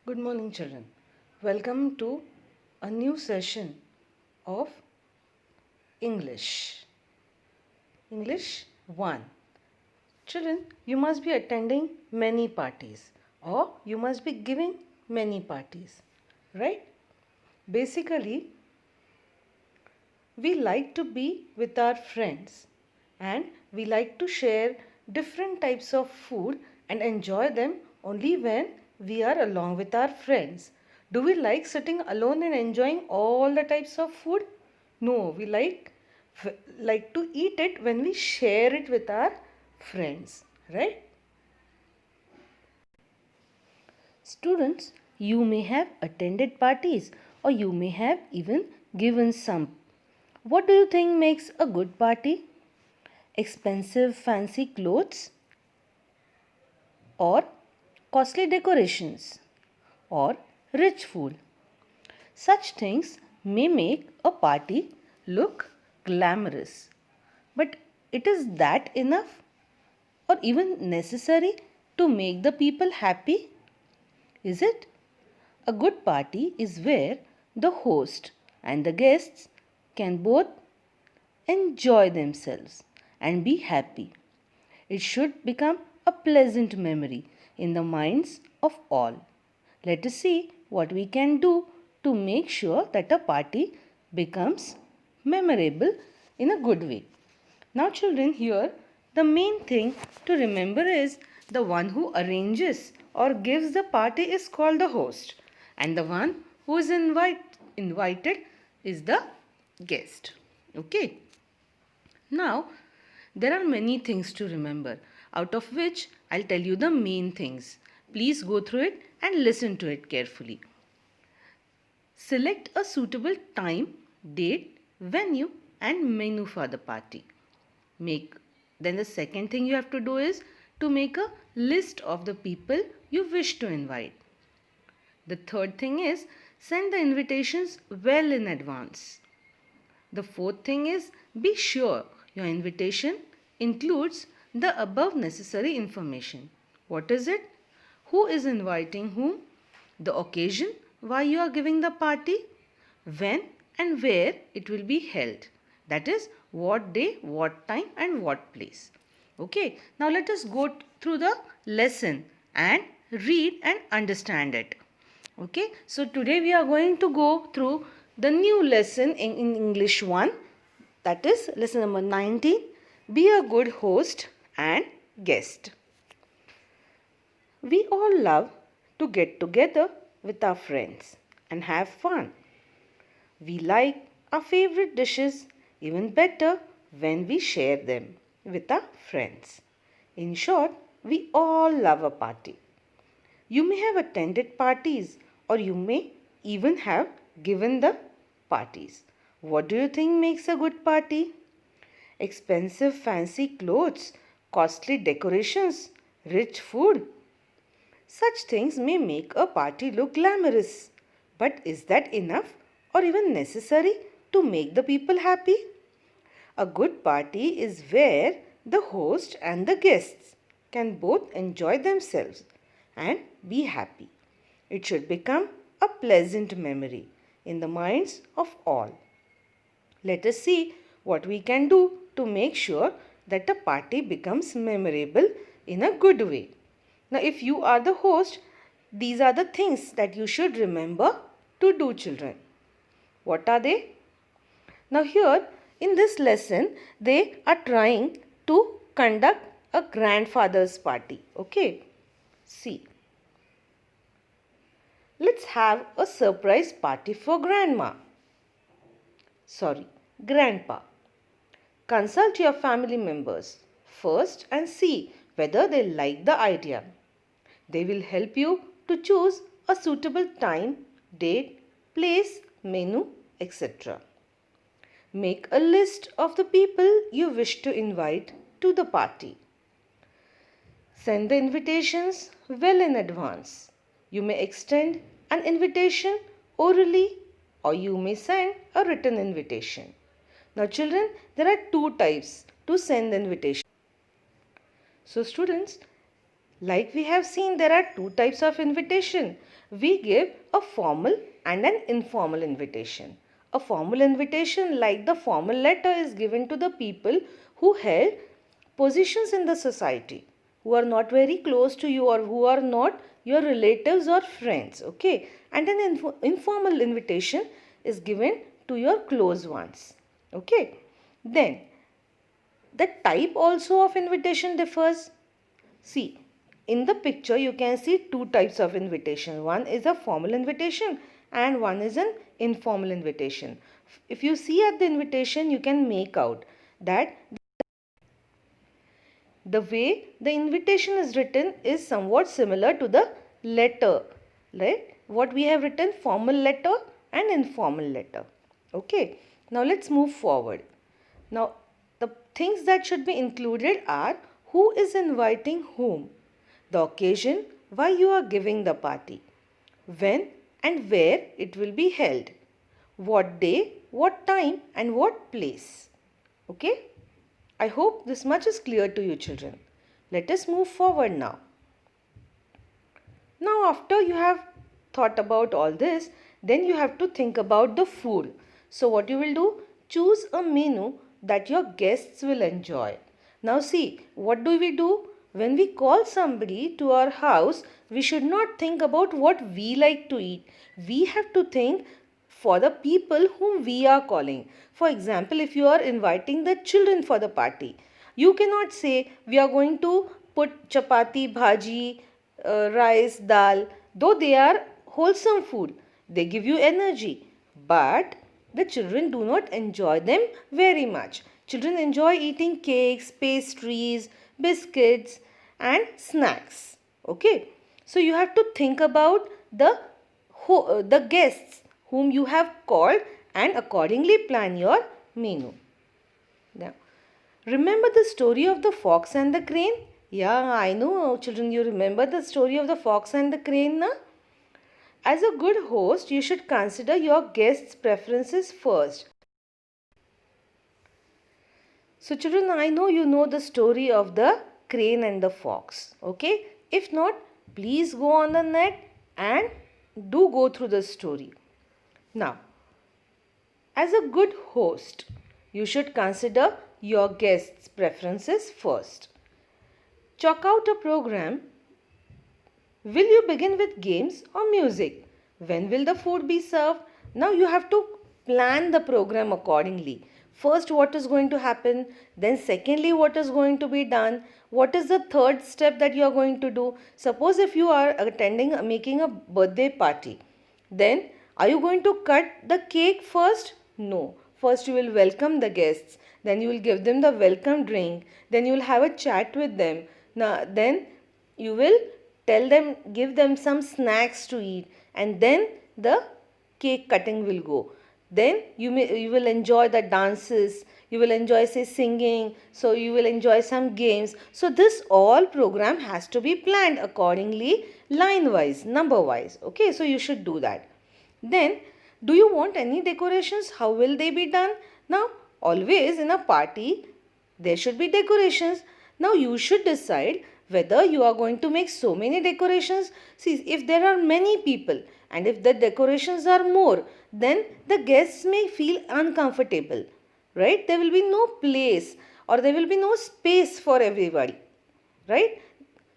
Good morning, children. Welcome to a new session of English. English 1. Children, you must be attending many parties or you must be giving many parties, right? Basically, we like to be with our friends and we like to share different types of food and enjoy them only when we are along with our friends. Do we like sitting alone and enjoying all the types of food? No, we like to eat it when we share it with our friends, right? Students, you may have attended parties or you may have even given some. What do you think makes a good party? Expensive fancy clothes or costly decorations or rich food? Such things may make a party look glamorous. But it is that enough or even necessary to make the people happy? Is it? A good party is where the host and the guests can both enjoy themselves and be happy. It should become a pleasant memory in the minds of all. Let us see what we can do to make sure that a party becomes memorable in a good way. Now, children, here the main thing to remember is the one who arranges or gives the party is called the host, and the one who is invited is the guest. Okay. Now, there are many things to remember, out of which I'll tell you the main things. Please go through it and listen to it carefully. Select a suitable time, date, venue, and menu for the party. Then the second thing you have to do is to make a list of the people you wish to invite. The third thing is send the invitations well in advance. The fourth thing is be sure your invitation includes the above necessary information. What is it? Who is inviting whom? The occasion, why you are giving the party, when and where it will be held. That is what day, what time and what place. Okay, now let us go through the lesson and read and understand it. Okay, so today we are going to go through the new lesson in English 1, that is lesson number 19, be a good host and guest. We all love to get together with our friends and have fun. We like our favorite dishes even better when we share them with our friends. In short, we all love a party. You may have attended parties or you may even have given the parties. What do you think makes a good party? Expensive fancy clothes, costly decorations, rich food. Such things may make a party look glamorous. But is that enough or even necessary to make the people happy? A good party is where the host and the guests can both enjoy themselves and be happy. It should become a pleasant memory in the minds of all. Let us see what we can do to make sure that a party becomes memorable in a good way. Now, if you are the host, these are the things that you should remember to do, children. What are they? Now, here in this lesson, they are trying to conduct a grandfather's party. Okay, see. Let's have a surprise party for grandpa. Consult your family members first and see whether they like the idea. They will help you to choose a suitable time, date, place, menu, etc. Make a list of the people you wish to invite to the party. Send the invitations well in advance. You may extend an invitation orally or you may send a written invitation. Now children, there are two types to send the invitation. So students, Like we have seen, there are two types of invitation. We give a formal and an informal invitation. A formal invitation, like the formal letter, is given to the people who held positions in the society, who are not very close to you or who are not your relatives or friends. Okay, and an informal invitation is given to your close ones. Okay, then the type also of invitation differs. See, in the picture you can see two types of invitation. One is a formal invitation and one is an informal invitation. If you see at the invitation, you can make out that the way the invitation is written is somewhat similar to the letter, right? What we have written, formal letter and informal letter. Okay, now let's move forward. Now, the things that should be included are who is inviting whom, the occasion, why you are giving the party, when and where it will be held, what day, what time, and what place. Okay? I hope this much is clear to you, children. Let us move forward now. Now, after you have thought about all this, then you have to think about the food. So, what you will do? Choose a menu that your guests will enjoy. Now, see, what do we do? When we call somebody to our house, we should not think about what we like to eat. We have to think for the people whom we are calling. For example, if you are inviting the children for the party, you cannot say we are going to put chapati, bhaji, rice, dal. Though they are wholesome food, they give you energy. But the children do not enjoy them very much. Children enjoy eating cakes, pastries, biscuits, and snacks. Okay. So you have to think about the guests whom you have called and accordingly plan your menu. Now, remember the story of the fox and the crane? Yeah, I know, children, you remember the story of the fox and the crane, na? As a good host, you should consider your guests' preferences first. So, children, I know you know the story of the crane and the fox. Okay? If not, please go on the net and do go through the story. Now, as a good host, you should consider your guests' preferences first. Chalk out a program. Will you begin with games or music? When will the food be served? Now you have to plan the program accordingly. First, what is going to happen? Then, secondly, what is going to be done? What is the third step that you are going to do? Suppose if you are making a birthday party, then are you going to cut the cake first? No. First, you will welcome the guests. Then, you will give them the welcome drink. Then, you will have a chat with them. Now, then you will give them some snacks to eat, and then the cake cutting will go. Then you will enjoy the dances, you will enjoy say singing, so you will enjoy some games. So this all program has to be planned accordingly, line wise, number wise. Okay, so you should do that. Then, do you want any decorations? How will they be done? Now, always in a party there should be decorations. Now you should decide whether you are going to make so many decorations. See, if there are many people and if the decorations are more, then the guests may feel uncomfortable, right? There will be no place or there will be no space for everybody, right?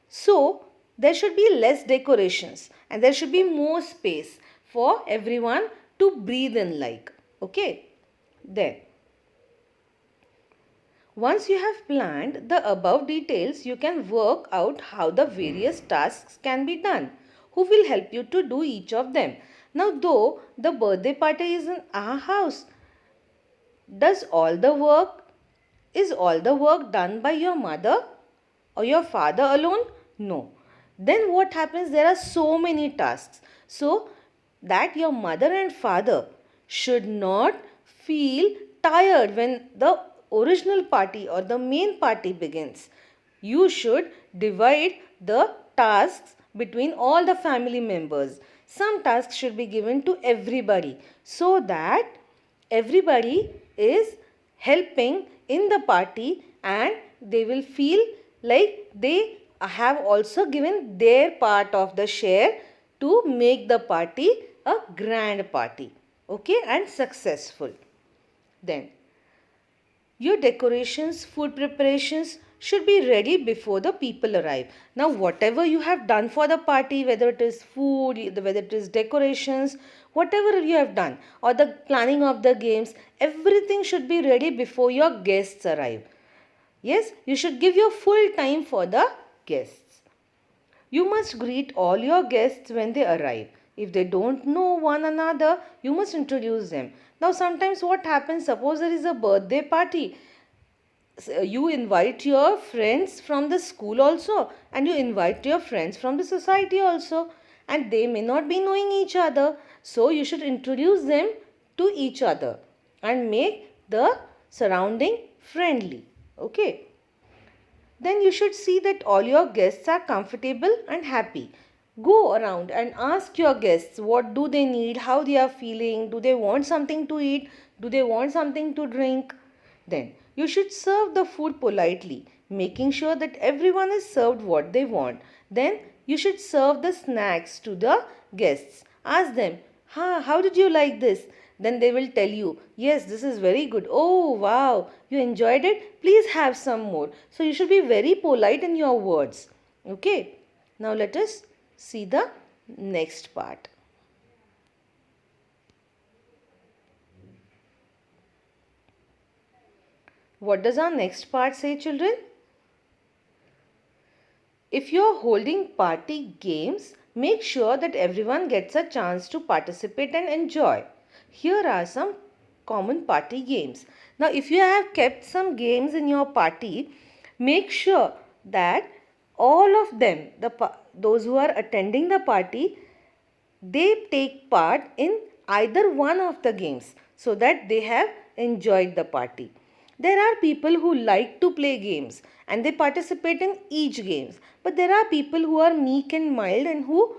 So, there should be less decorations and there should be more space for everyone to breathe in like. Okay? Then, once you have planned the above details, you can work out how the various tasks can be done. Who will help you to do each of them? Now, though the birthday party is in our house, is all the work done by your mother or your father alone? No. Then what happens? There are so many tasks. So that your mother and father should not feel tired when the original party or the main party begins. You should divide the tasks between all the family members. Some tasks should be given to everybody so that everybody is helping in the party and they will feel like they have also given their part of the share to make the party a grand party, okay, and successful. Then your decorations, food preparations should be ready before the people arrive. Now, whatever you have done for the party, whether it is food, whether it is decorations, whatever you have done, or the planning of the games, everything should be ready before your guests arrive. Yes, you should give your full time for the guests. You must greet all your guests when they arrive. If they don't know one another, you must introduce them. Now, sometimes what happens, suppose there is a birthday party. You invite your friends from the school also, and you invite your friends from the society also, and they may not be knowing each other. So, you should introduce them to each other and make the surrounding friendly. Okay. Then you should see that all your guests are comfortable and happy. Go around and ask your guests what do they need, how they are feeling, do they want something to eat, do they want something to drink. Then you should serve the food politely, making sure that everyone is served what they want. Then you should serve the snacks to the guests. Ask them, how did you like this? Then they will tell you, yes, this is very good. Oh, wow, you enjoyed it? Please have some more. So you should be very polite in your words. Okay. Now let us see the next part. What does our next part say, children? If you are holding party games, make sure that everyone gets a chance to participate and enjoy. Here are some common party games. Now, if you have kept some games in your party, make sure that all of them, those who are attending the party, they take part in either one of the games so that they have enjoyed the party. There are people who like to play games and they participate in each games. But there are people who are meek and mild and who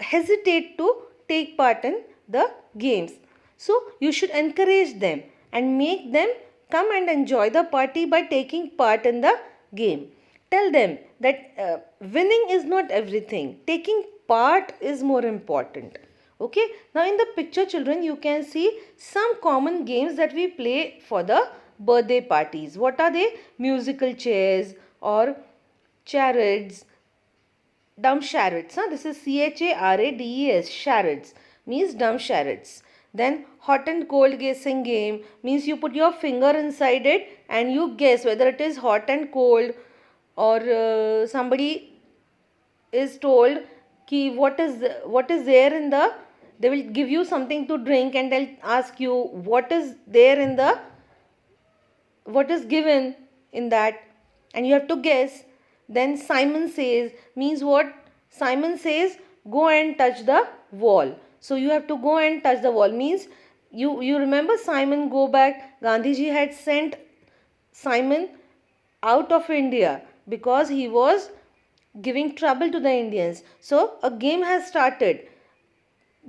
hesitate to take part in the games. So you should encourage them and make them come and enjoy the party by taking part in the game. Tell them that winning is not everything. Taking part is more important. Okay. Now in the picture, children, you can see some common games that we play for the birthday parties. What are they? Musical chairs or charades, dumb charades. This is CHARADES, charades, means dumb charades. Then hot and cold guessing game means you put your finger inside it and you guess whether it is hot and cold, or somebody is told ki what is there in the, they will give you something to drink and they'll ask you what is there in the, what is given in that, and you have to guess. Then Simon Says means what? Simon says go and touch the wall. So you have to go and touch the wall, means you remember Simon go back, Gandhiji had sent Simon out of India because he was giving trouble to the Indians. So a game has started,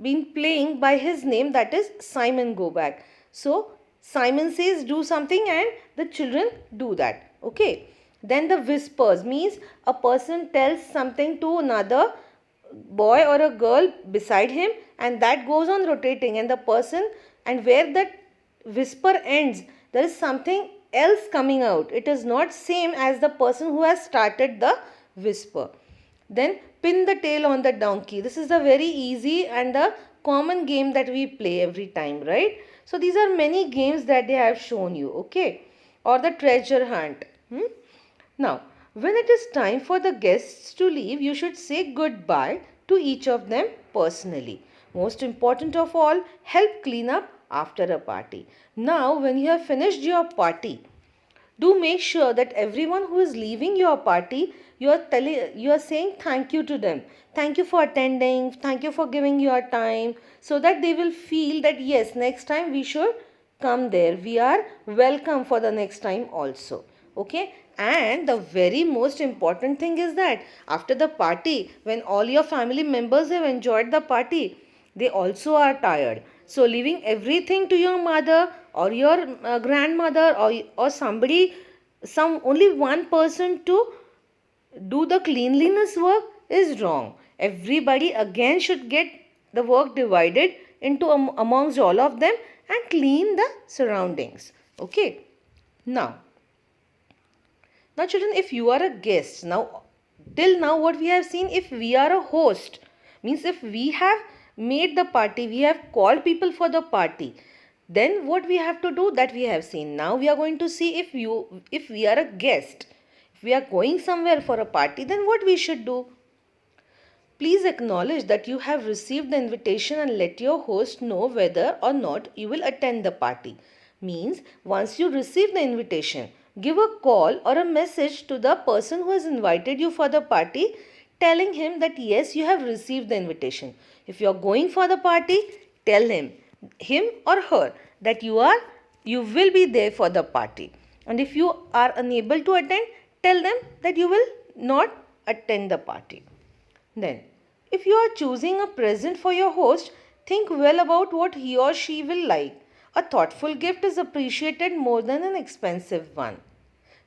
been playing by his name, that is Simon Go Back. So Simon says do something and the children do that. Okay. Then the whispers means a person tells something to another boy or a girl beside him and that goes on rotating, and the person, and where that whisper ends, there is something else coming out. It is not same as the person who has started the whisper. Then pin the tail on the donkey. This is a very easy and a common game that we play every time, right? So these are many games that they have shown you, okay? Or the treasure hunt. Now, when it is time for the guests to leave, you should say goodbye to each of them personally. Most important of all, help clean up after a party. Now, when you have finished your party, do make sure that everyone who is leaving your party, you are saying thank you to them. Thank you for attending, thank you for giving your time, so that they will feel that yes, next time we should come there. We are welcome for the next time also. Okay. And the very most important thing is that after the party, when all your family members have enjoyed the party, they also are tired. So leaving everything to your mother or your grandmother or somebody, only one person to do the cleanliness work is wrong. Everybody again should get the work divided into amongst all of them and clean the surroundings. Okay. Now children, if you are a guest, till now what we have seen, if we are a host, means if we have made the party, we have called people for the party, then what we have to do, that we have seen. Now we are going to see if we are a guest, if we are going somewhere for a party, then what we should do. Please acknowledge that you have received the invitation and let your host know whether or not you will attend the party. Means once you receive the invitation, give a call or a message to the person who has invited you for the party, telling him that yes, you have received the invitation. If you are going for the party, tell him or her that you will be there for the party. And if you are unable to attend, tell them that you will not attend the party. Then, if you are choosing a present for your host, think well about what he or she will like. A thoughtful gift is appreciated more than an expensive one.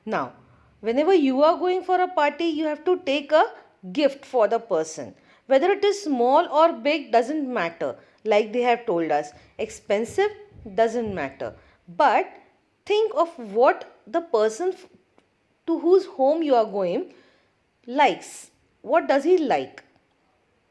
Now, whenever you are going for a party, you have to take a gift for the person. Whether it is small or big doesn't matter. Like they have told us, expensive doesn't matter. But think of what the person to whose home you are going likes. What does he like?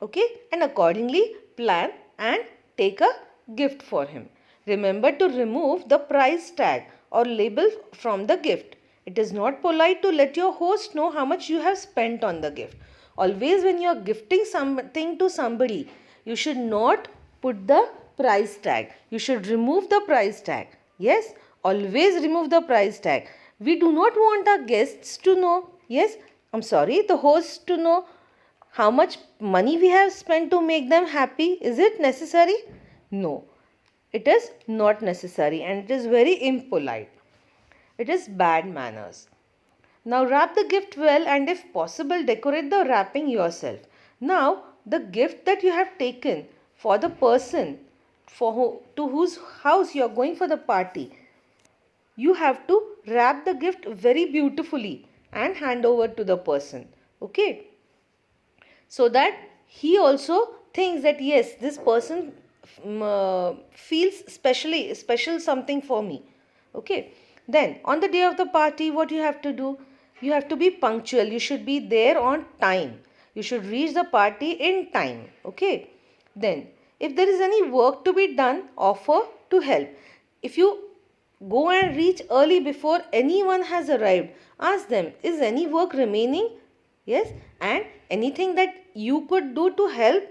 Okay, and accordingly plan and take a gift for him. Remember to remove the price tag or label from the gift. It is not polite to let your host know how much you have spent on the gift. Always when you are gifting something to somebody, you should not put the price tag. You should remove the price tag. Yes, always remove the price tag. We do not want our guests to know. Yes, the host to know how much money we have spent to make them happy. Is it necessary? No, it is not necessary and it is very impolite. It is bad manners. Now wrap the gift well and if possible decorate the wrapping yourself. Now the gift that you have taken for the person to whose house you are going for the party, you have to wrap the gift very beautifully and hand over to the person. Okay, so that he also thinks that yes, this person feels special something for me. Okay, then on the day of the party, what you have to do, you have to be punctual. You should be there on time. You should reach the party in time. Okay, then if there is any work to be done, offer to help. If you go and reach early before anyone has arrived, ask them, is any work remaining? Yes, and anything that you could do to help.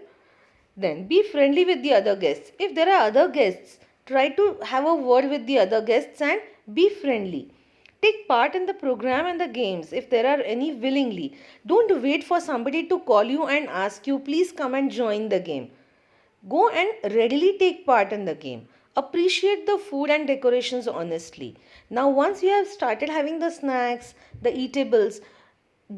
Then be friendly with the other guests. If there are other guests, try to have a word with the other guests and be friendly. Take part in the program and the games if there are any willingly. Don't wait for somebody to call you and ask you, please come and join the game. Go and readily take part in the game. Appreciate the food and decorations honestly. Now once you have started having the snacks, the eatables,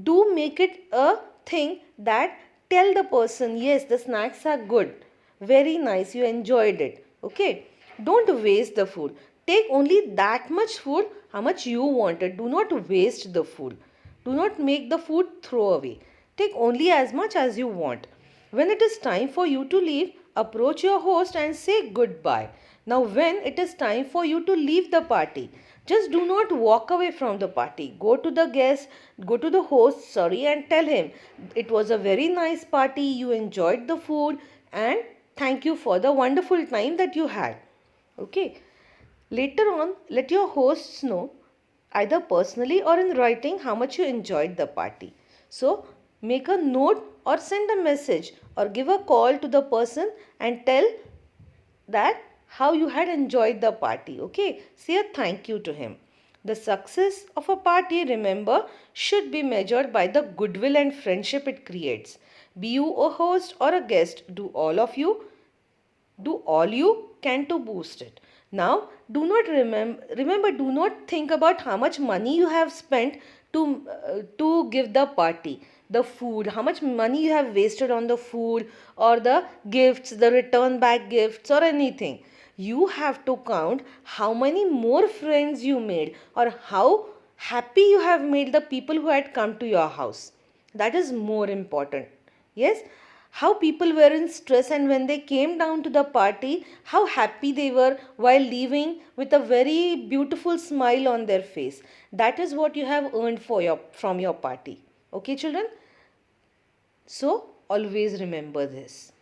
do make it a thing that tell the person, yes, the snacks are good, very nice, you enjoyed it. Okay, don't waste the food. Take only that much food how much you wanted. Do not waste the food. Do not make the food throw away. Take only as much as you want. When it is time for you to leave, approach your host and say goodbye. Now when it is time for you to leave the party, just do not walk away from the party. Go to the host, and tell him it was a very nice party, you enjoyed the food and thank you for the wonderful time that you had. Okay. Later on, let your hosts know either personally or in writing how much you enjoyed the party. So, make a note or send a message or give a call to the person and tell that how you had enjoyed the party. Okay, say a thank you to him. The success of a party, remember, should be measured by the goodwill and friendship it creates. Be you a host or a guest, do all you can to boost it. Now, do not think about how much money you have spent to give the party, the food, how much money you have wasted on the food or the gifts, the return back gifts or anything. You have to count how many more friends you made or how happy you have made the people who had come to your house. That is more important. Yes, how people were in stress, and when they came down to the party, how happy they were while leaving with a very beautiful smile on their face. That is what you have earned from your party. Okay, children? So always remember this.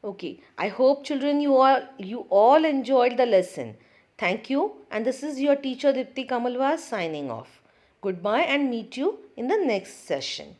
Okay, I hope children you all enjoyed the lesson. Thank you, and this is your teacher Dipti Kamalwas signing off. Goodbye and meet you in the next session.